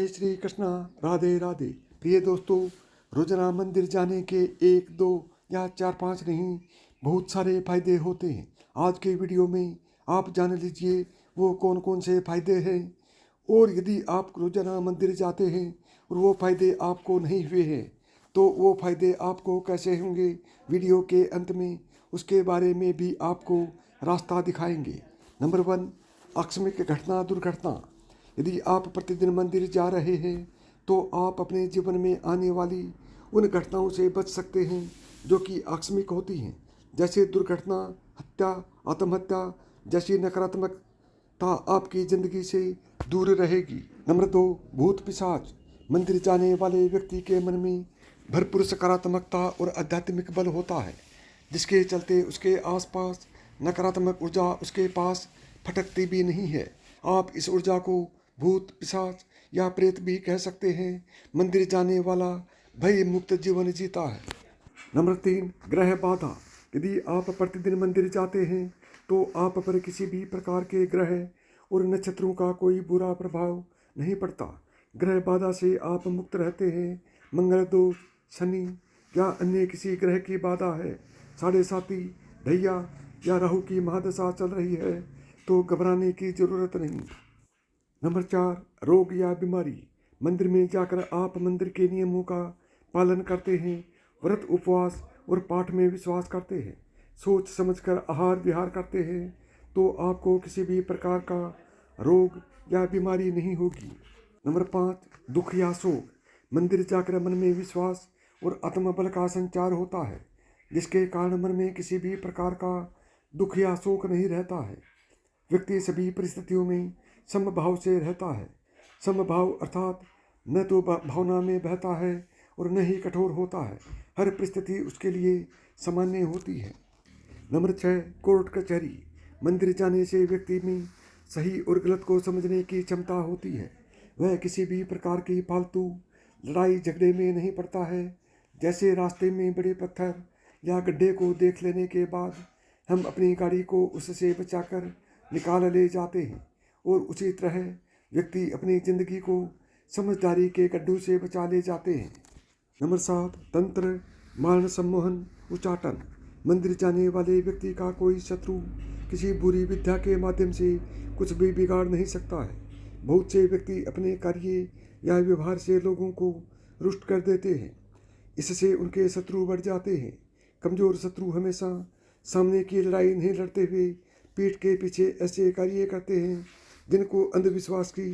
जय श्री कृष्णा। राधे राधे। प्रिय दोस्तों, रोजाना मंदिर जाने के 1, 2 या 4, 5 नहीं, बहुत सारे फायदे होते हैं। आज के वीडियो में आप जान लीजिए वो कौन कौन से फायदे हैं, और यदि आप रोजाना मंदिर जाते हैं और वो फायदे आपको नहीं हुए हैं तो वो फायदे आपको कैसे होंगे, वीडियो के अंत में उसके बारे में भी आपको रास्ता दिखाएंगे। नंबर 1, आकस्मिक घटना दुर्घटना। यदि आप प्रतिदिन मंदिर जा रहे हैं तो आप अपने जीवन में आने वाली उन घटनाओं से बच सकते हैं जो कि आकस्मिक होती हैं, जैसे दुर्घटना, हत्या, आत्महत्या जैसी नकारात्मकता आपकी ज़िंदगी से दूर रहेगी। नंबर 2, भूत पिशाच। मंदिर जाने वाले व्यक्ति के मन में भरपूर सकारात्मकता और आध्यात्मिक बल होता है, जिसके चलते उसके आसपास नकारात्मक ऊर्जा उसके पास फटकती भी नहीं है। आप इस ऊर्जा को भूत, पिशाच या प्रेत भी कह सकते हैं। मंदिर जाने वाला भय मुक्त जीवन जीता है। नंबर 3, ग्रह बाधा। यदि आप प्रतिदिन मंदिर जाते हैं तो आप पर किसी भी प्रकार के ग्रह और नक्षत्रों का कोई बुरा प्रभाव नहीं पड़ता। ग्रह बाधा से आप मुक्त रहते हैं। मंगल दोष, शनि या अन्य किसी ग्रह की बाधा है, 7.5 ढैया या राहु की महादशा चल रही है तो घबराने की जरूरत नहीं। नंबर 4, रोग या बीमारी। मंदिर में जाकर आप मंदिर के नियमों का पालन करते हैं, व्रत, उपवास और पाठ में विश्वास करते हैं, सोच समझकर आहार विहार करते हैं तो आपको किसी भी प्रकार का रोग या बीमारी नहीं होगी। नंबर 5, दुख या शोक। मंदिर जाकर मन में विश्वास और आत्मबल का संचार होता है, जिसके कारण मन में किसी भी प्रकार का दुख या शोक नहीं रहता है। व्यक्ति सभी परिस्थितियों में समभाव से रहता है। समभाव अर्थात न तो भावना में बहता है और न ही कठोर होता है। हर परिस्थिति उसके लिए सामान्य होती है। नंबर 6, कोर्ट कचहरी। मंदिर जाने से व्यक्ति में सही और गलत को समझने की क्षमता होती है। वह किसी भी प्रकार की फालतू लड़ाई झगड़े में नहीं पड़ता है। जैसे रास्ते में बड़े पत्थर या गड्ढे को देख लेने के बाद हम अपनी गाड़ी को उससे बचाकर निकाल ले जाते हैं, और उसी तरह व्यक्ति अपनी जिंदगी को समझदारी के गड्ढों से बचा ले जाते हैं। नंबर 7, तंत्र, मान सम्मोहन, उच्चाटन। मंदिर जाने वाले व्यक्ति का कोई शत्रु किसी बुरी विद्या के माध्यम से कुछ भी बिगाड़ नहीं सकता है। बहुत से व्यक्ति अपने कार्य या व्यवहार से लोगों को रुष्ट कर देते हैं, इससे उनके शत्रु बढ़ जाते हैं। कमजोर शत्रु हमेशा सामने की लड़ाई नहीं लड़ते हुए पीठ के पीछे ऐसे कार्य करते हैं जिनको अंधविश्वास की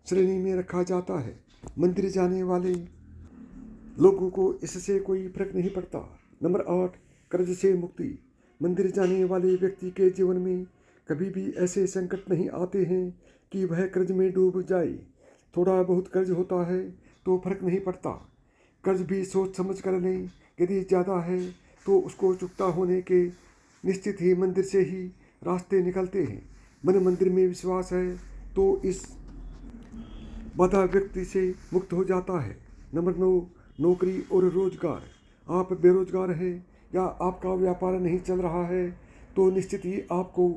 श्रेणी में रखा जाता है। मंदिर जाने वाले लोगों को इससे कोई फर्क नहीं पड़ता। नंबर 8, कर्ज से मुक्ति। मंदिर जाने वाले व्यक्ति के जीवन में कभी भी ऐसे संकट नहीं आते हैं कि वह कर्ज में डूब जाए। थोड़ा बहुत कर्ज होता है तो फर्क नहीं पड़ता। कर्ज भी सोच समझ कर लें। यदि ज़्यादा है तो उसको चुकता होने के निश्चित ही मंदिर से ही रास्ते निकलते हैं। मन मंदिर में विश्वास है तो इस बाधा व्यक्ति से मुक्त हो जाता है। नंबर 9, नौकरी और रोजगार। आप बेरोजगार हैं या आपका व्यापार नहीं चल रहा है तो निश्चित ही आपको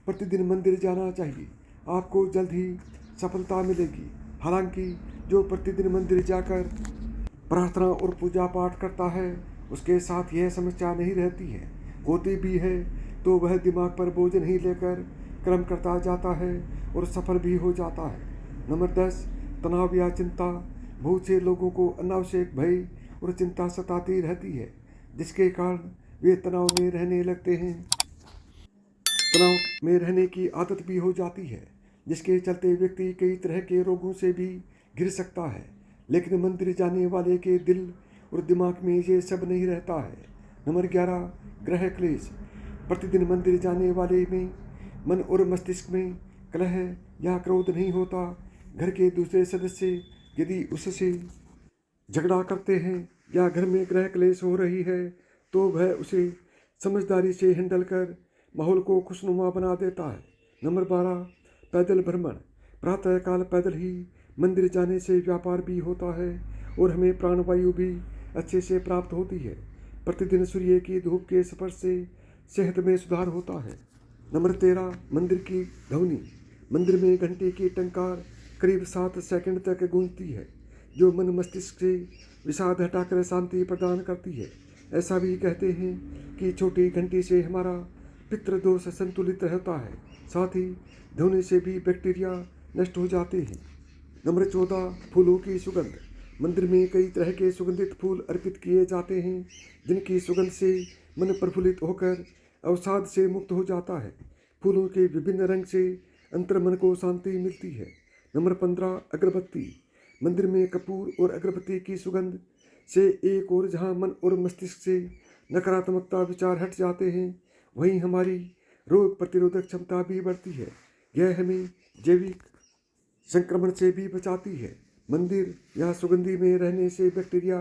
प्रतिदिन मंदिर जाना चाहिए। आपको जल्द ही सफलता मिलेगी। हालांकि जो प्रतिदिन मंदिर जाकर प्रार्थना और पूजा पाठ करता है उसके साथ यह समस्या नहीं रहती है। होती भी है तो वह दिमाग पर बोझ नहीं लेकर कर्म करता जाता है और सफल भी हो जाता है। नंबर 10, तनाव या चिंता। बहुत से लोगों को अनावश्यक भय और चिंता सताती रहती है, जिसके कारण वे तनाव में रहने लगते हैं। तनाव में रहने की आदत भी हो जाती है, जिसके चलते व्यक्ति कई तरह के रोगों से भी घिर सकता है। लेकिन मंदिर जाने वाले के दिल और दिमाग में ये सब नहीं रहता है। नंबर 11, ग्रह क्लेश। प्रतिदिन मंदिर जाने वाले में मन और मस्तिष्क में कलह या क्रोध नहीं होता। घर के दूसरे सदस्य यदि उससे झगड़ा करते हैं या घर में ग्रह क्लेश हो रही है तो वह उसे समझदारी से हैंडल कर माहौल को खुशनुमा बना देता है। नंबर 12, पैदल भ्रमण। प्रातःकाल पैदल ही मंदिर जाने से व्यापार भी होता है और हमें प्राणवायु भी अच्छे से प्राप्त होती है। प्रतिदिन सूर्य की धूप के स्पर्श से सेहत में सुधार होता है। नंबर 13, मंदिर की ध्वनि। मंदिर में घंटी की टंकार करीब 7 सेकंड तक गूंजती है, जो मन मस्तिष्क से विषाद हटाकर शांति प्रदान करती है। ऐसा भी कहते हैं कि छोटी घंटी से हमारा पितृदोष संतुलित रहता है, साथ ही धोने से भी बैक्टीरिया नष्ट हो जाते हैं। नंबर 14, फूलों की सुगंध। मंदिर में कई तरह के सुगंधित फूल अर्पित किए जाते हैं, जिनकी सुगंध से मन प्रफुल्लित होकर अवसाद से मुक्त हो जाता है। फूलों के विभिन्न रंग से अंतर्मन को शांति मिलती है। नंबर 15, अगरबत्ती। मंदिर में कपूर और अगरबत्ती की सुगंध से एक और जहां मन और मस्तिष्क से नकारात्मकता विचार हट जाते हैं, वहीं हमारी रोग प्रतिरोधक क्षमता भी बढ़ती है। यह हमें जैविक संक्रमण से भी बचाती है। मंदिर या सुगंधी में रहने से बैक्टीरिया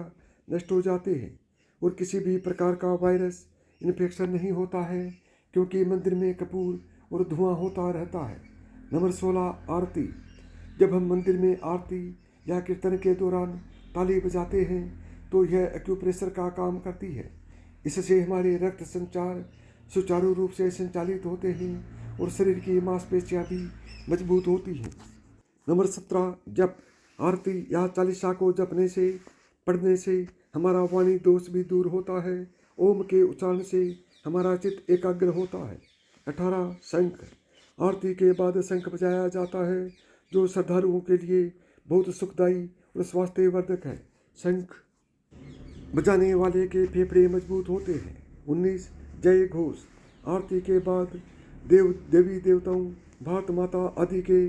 नष्ट हो जाते हैं और किसी भी प्रकार का वायरस इन्फेक्शन नहीं होता है, क्योंकि मंदिर में कपूर और धुआं होता रहता है। नंबर 16, आरती। जब हम मंदिर में आरती या कीर्तन के दौरान ताली बजाते हैं तो यह एक्यूप्रेशर का काम करती है। इससे हमारे रक्त संचार सुचारू रूप से संचालित होते हैं और शरीर की मांसपेशियां भी मजबूत होती हैं। नंबर 17, जप। आरती या चालीसा को जपने से पढ़ने से हमारा वाणी दोष भी दूर होता है। ओम के उच्चारण से हमारा चित्त एकाग्र होता है। 18, शंख। आरती के बाद शंख बजाया जाता है, जो श्रद्धालुओं के लिए बहुत सुखदायी और स्वास्थ्यवर्धक है। शंख बजाने वाले के फेफड़े मजबूत होते हैं। 19, जय घोष। आरती के बाद देवी देवताओं, भारत माता आदि के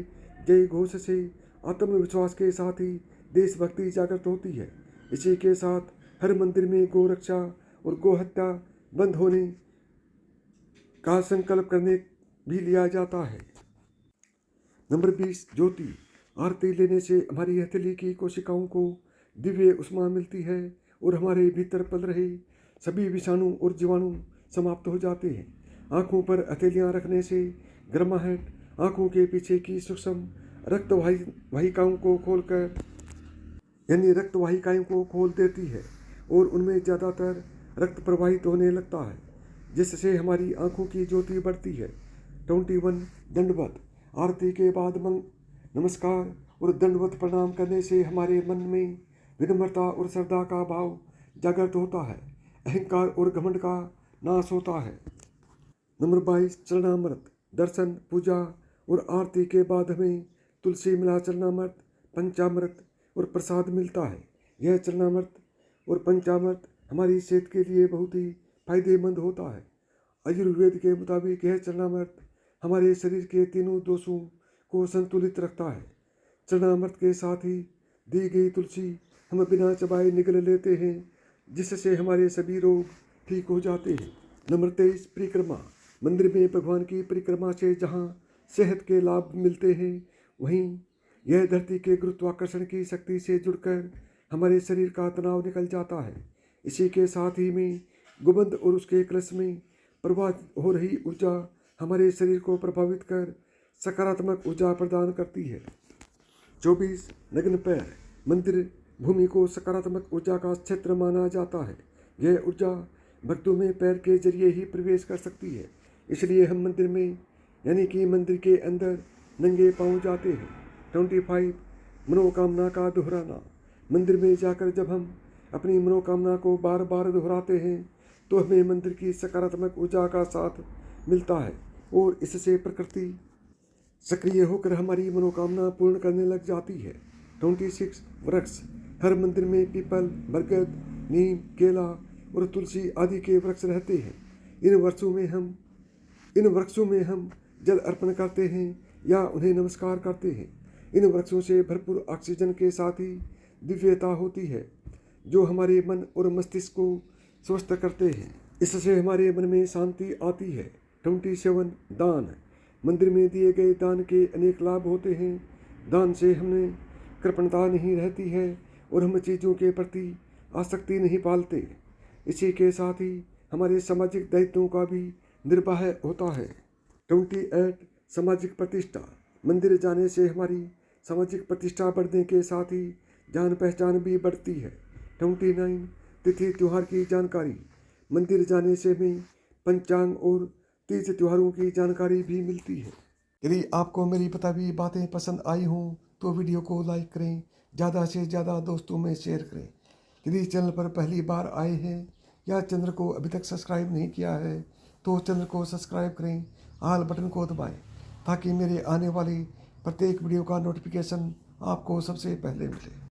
जय घोष से आत्मविश्वास के साथ ही देशभक्ति जागृत होती है। इसी के साथ हर मंदिर में गौ रक्षा और गौ हत्या बंद होने का संकल्प करने भी लिया जाता है। नंबर 20, ज्योति। आरती लेने से हमारी हथेली की कोशिकाओं को दिव्य उष्मा मिलती है और हमारे भीतर पल रहे सभी विषाणु और जीवाणु समाप्त हो जाते हैं। आँखों पर हथेलियाँ रखने से गर्माहट आँखों के पीछे की सूक्ष्म रक्त वाहिकाओं को खोल देती है और उनमें ज़्यादातर रक्त प्रवाहित होने लगता है, जिससे हमारी आँखों की ज्योति बढ़ती है। 21, दंडवत। आरती के बाद नमस्कार और दंडवत प्रणाम करने से हमारे मन में विनम्रता और श्रद्धा का भाव जागृत होता है। अहंकार और घमंड का नाश होता है। नंबर 22, चरणामृत। दर्शन, पूजा और आरती के बाद हमें तुलसी मिला चरणामृत, पंचामृत और प्रसाद मिलता है। यह चरणामृत और पंचामृत हमारी सेहत के लिए बहुत ही फायदेमंद होता है। आयुर्वेद के मुताबिक यह चरणामृत हमारे शरीर के तीनों दोषों को संतुलित रखता है। चरणामृत के साथ ही दी गई तुलसी हम बिना चबाए निगल लेते हैं, जिससे हमारे सभी रोग ठीक हो जाते हैं। नंबर 23, परिक्रमा। मंदिर में भगवान की परिक्रमा से जहाँ सेहत के लाभ मिलते हैं, वहीं यह धरती के गुरुत्वाकर्षण की शक्ति से जुड़कर हमारे शरीर का तनाव निकल जाता है। इसी के साथ ही में गुंबद और उसके कलश में प्रवाहित हो रही ऊर्जा हमारे शरीर को प्रभावित कर सकारात्मक ऊर्जा प्रदान करती है। 24, नग्न पैर। मंदिर भूमि को सकारात्मक ऊर्जा का क्षेत्र माना जाता है। यह ऊर्जा भक्तों में पैर के जरिए ही प्रवेश कर सकती है, इसलिए हम मंदिर में यानी कि मंदिर के अंदर नंगे पांव जाते हैं। 25, मनोकामना का दोहराना। मंदिर में जाकर जब हम अपनी मनोकामना को बार बार दोहराते हैं तो हमें मंदिर की सकारात्मक ऊर्जा का साथ मिलता है और इससे प्रकृति सक्रिय होकर हमारी मनोकामना पूर्ण करने लग जाती है। 26, वृक्ष। हर मंदिर में पीपल, बरगद, नीम, केला और तुलसी आदि के वृक्ष रहते हैं। इन वृक्षों में हम जल अर्पण करते हैं या उन्हें नमस्कार करते हैं। इन वृक्षों से भरपूर ऑक्सीजन के साथ ही दिव्यता होती है, जो हमारे मन और मस्तिष्क को स्वस्थ करते हैं। इससे हमारे मन में शांति आती है। 27, दान। मंदिर में दिए गए दान के अनेक लाभ होते हैं। दान से हमें कृपणता नहीं रहती है और हम चीज़ों के प्रति आसक्ति नहीं पालते। इसी के साथ ही हमारे सामाजिक दायित्वों का भी निर्वाह होता है। 28, सामाजिक प्रतिष्ठा। मंदिर जाने से हमारी सामाजिक प्रतिष्ठा बढ़ने के साथ ही जान पहचान भी बढ़ती है। 29, तिथि त्योहार की जानकारी। मंदिर जाने से हमें पंचांग और तीज त्योहारों की जानकारी भी मिलती है। यदि आपको मेरी बताई बातें पसंद आई हों तो वीडियो को लाइक करें, ज़्यादा से ज़्यादा दोस्तों में शेयर करें। यदि चैनल पर पहली बार आए हैं या चैनल को अभी तक सब्सक्राइब नहीं किया है तो चैनल को सब्सक्राइब करें, ऑल बटन को दबाएं ताकि मेरे आने वाली प्रत्येक वीडियो का नोटिफिकेशन आपको सबसे पहले मिले।